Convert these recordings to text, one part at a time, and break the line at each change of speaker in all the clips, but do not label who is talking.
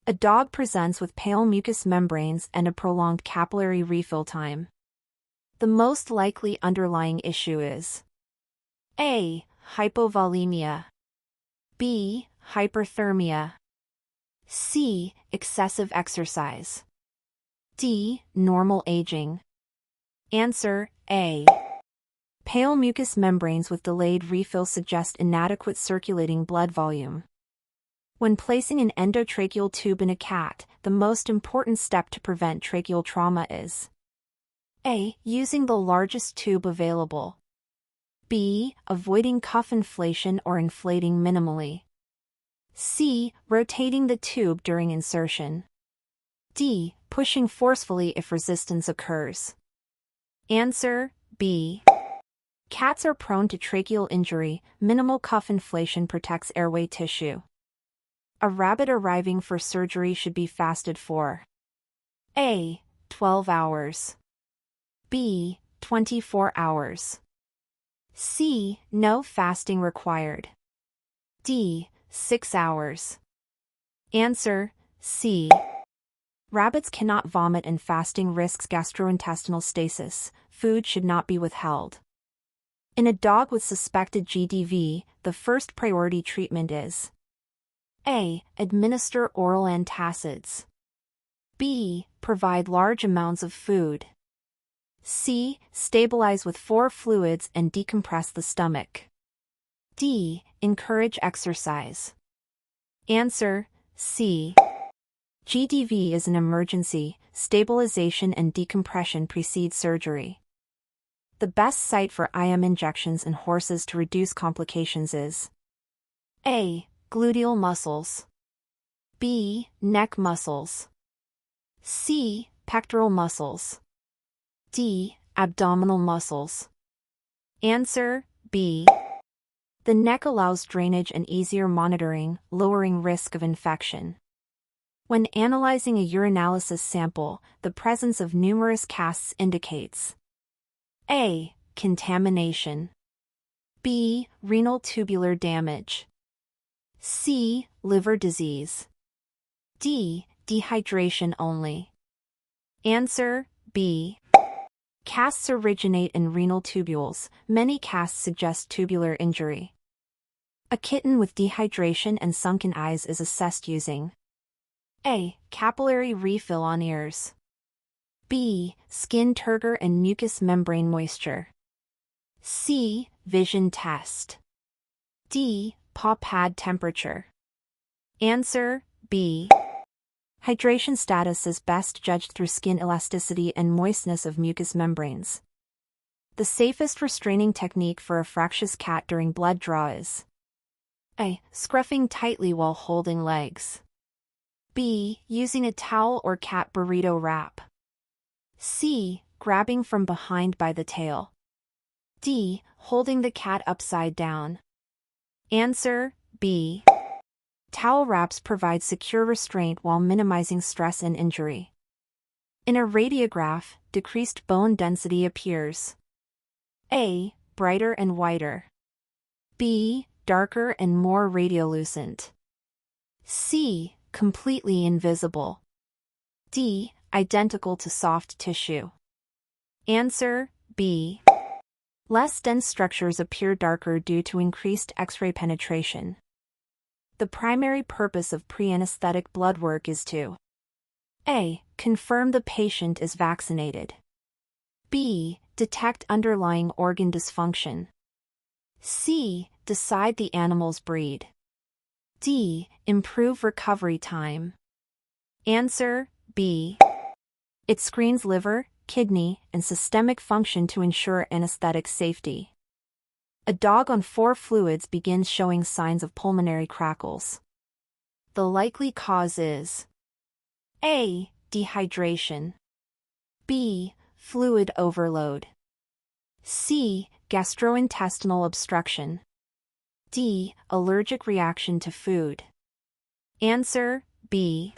A dog presents with pale mucous membranes and a prolonged capillary refill time. The most likely underlying issue is A. Hypovolemia, B. Hyperthermia, C. Excessive exercise, D. Normal aging. Answer A. Pale mucous membranes with delayed refill suggest inadequate circulating blood volume. When placing an endotracheal tube in a cat, the most important step to prevent tracheal trauma is A. Using the largest tube available, B. Avoiding cuff inflation or inflating minimally, C. Rotating the tube during insertion, D. Pushing forcefully if resistance occurs. Answer B. Cats are prone to tracheal injury. Minimal cuff inflation protects airway tissue. A rabbit arriving for surgery should be fasted for A. 12 hours, B. 24 hours, C. No fasting required, D. 6 hours. Answer C. Rabbits cannot vomit and fasting risks gastrointestinal stasis. Food should not be withheld. In a dog with suspected GDV, the first priority treatment is A. Administer oral antacids, B. Provide large amounts of food, C. Stabilize with 4 fluids and decompress the stomach, D. Encourage exercise. Answer C. GDV is an emergency. Stabilization and decompression precede surgery. The best site for IM injections in horses to reduce complications is A. Gluteal muscles, B. Neck muscles, C. Pectoral muscles, D. Abdominal muscles. Answer B. The neck allows drainage and easier monitoring, lowering risk of infection. When analyzing a urinalysis sample, the presence of numerous casts indicates A. Contamination, B. Renal tubular damage, C. Liver disease, D. Dehydration only. Answer B. Casts originate in renal tubules. Many casts suggest tubular injury. A kitten with dehydration and sunken eyes is assessed using A. Capillary refill on ears, B. Skin turgor and mucous membrane moisture, C. Vision test, D. Paw pad temperature. Answer B. Hydration status is best judged through skin elasticity and moistness of mucous membranes. The safest restraining technique for a fractious cat during blood draw is A. Scruffing tightly while holding legs, B. Using a towel or cat burrito wrap, C. Grabbing from behind by the tail, D. Holding the cat upside down. Answer B. Towel wraps provide secure restraint while minimizing stress and injury. In a radiograph, decreased bone density appears A. Brighter and whiter, B. Darker and more radiolucent, C. Completely invisible, D. Identical to soft tissue. Answer B. Less dense structures appear darker due to increased X-ray penetration. The primary purpose of pre-anesthetic blood work is to A. Confirm the patient is vaccinated, B. Detect underlying organ dysfunction, C. Decide the animal's breed, D. Improve recovery time. Answer B. It screens liver, kidney, and systemic function to ensure anesthetic safety. A dog on 4 fluids begins showing signs of pulmonary crackles. The likely cause is A. Dehydration, B. Fluid overload, C. Gastrointestinal obstruction, D. Allergic reaction to food. Answer B.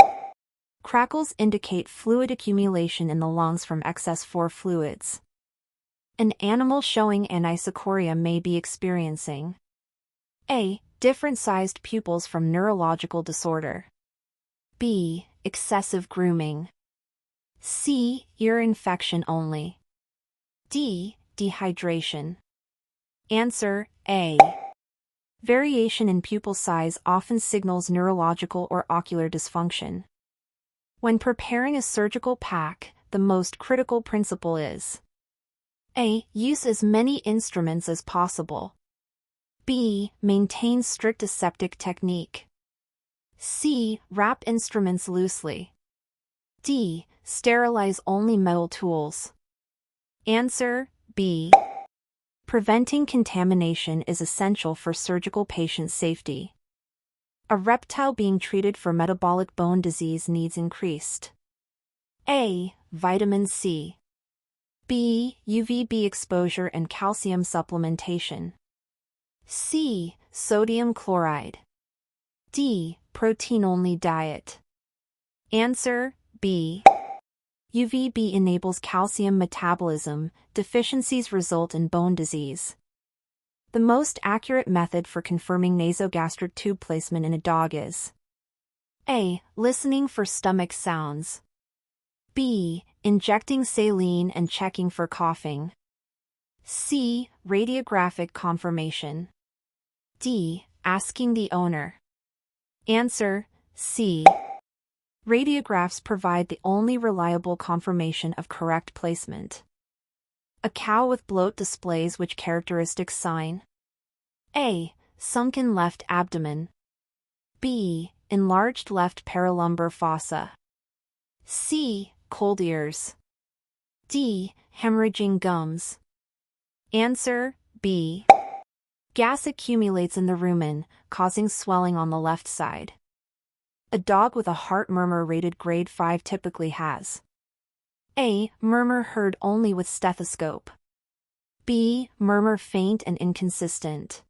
Crackles indicate fluid accumulation in the lungs from excess 4 fluids. An animal showing anisocoria may be experiencing A. Different-sized pupils from neurological disorder, B. Excessive grooming. C. Ear infection only. D. Dehydration. Answer A. Variation in pupil size often signals neurological or ocular dysfunction. When preparing a surgical pack, the most critical principle is A. Use as many instruments as possible. B. Maintain strict aseptic technique. C. Wrap instruments loosely. D. Sterilize only metal tools. Answer B. Preventing contamination is essential for surgical patient safety. A reptile being treated for metabolic bone disease needs increased A. Vitamin C. B. UVB exposure and calcium supplementation. C. Sodium chloride. D. Protein-only diet. Answer B. UVB enables calcium metabolism, deficiencies result in bone disease. The most accurate method for confirming nasogastric tube placement in a dog is A. Listening for stomach sounds. B. Injecting saline and checking for coughing. C. Radiographic confirmation. D. Asking the owner. Answer C. Radiographs provide the only reliable confirmation of correct placement. A cow with bloat displays which characteristic sign? A. Sunken left abdomen. B. Enlarged left paralumbar fossa. C. Cold ears. D. Hemorrhaging gums. Answer B. Gas accumulates in the rumen, causing swelling on the left side. A dog with a heart murmur rated grade 5 typically has A. Murmur heard only with stethoscope. B. Murmur faint and inconsistent.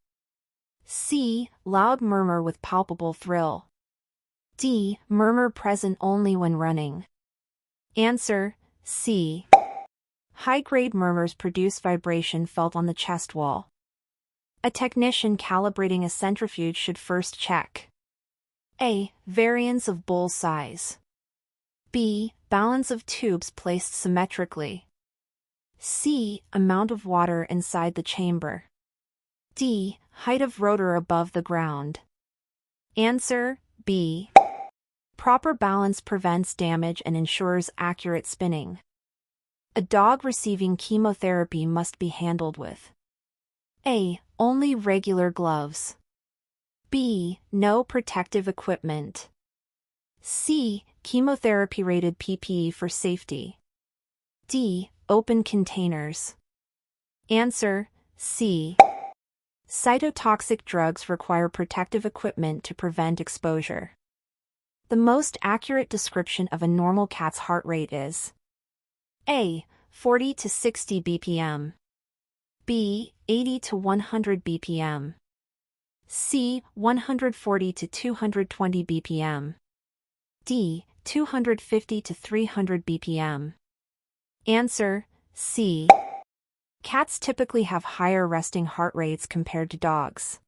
C. Loud murmur with palpable thrill. D. Murmur present only when running. Answer C. High-grade murmurs produce vibration felt on the chest wall. A technician calibrating a centrifuge should first check A. Variance of bowl size. B. Balance of tubes placed symmetrically. C. Amount of water inside the chamber. D. Height of rotor above the ground. Answer B. Proper balance prevents damage and ensures accurate spinning. A dog receiving chemotherapy must be handled with A. Only regular gloves. B. No protective equipment. C. Chemotherapy-rated PPE for safety. D. Open containers. Answer C. Cytotoxic drugs require protective equipment to prevent exposure. The most accurate description of a normal cat's heart rate is A. 40 to 60 bpm. B. 80 to 100 bpm. C. 140 to 220 bpm. D. 250 to 300 bpm. Answer C. Cats typically have higher resting heart rates compared to dogs.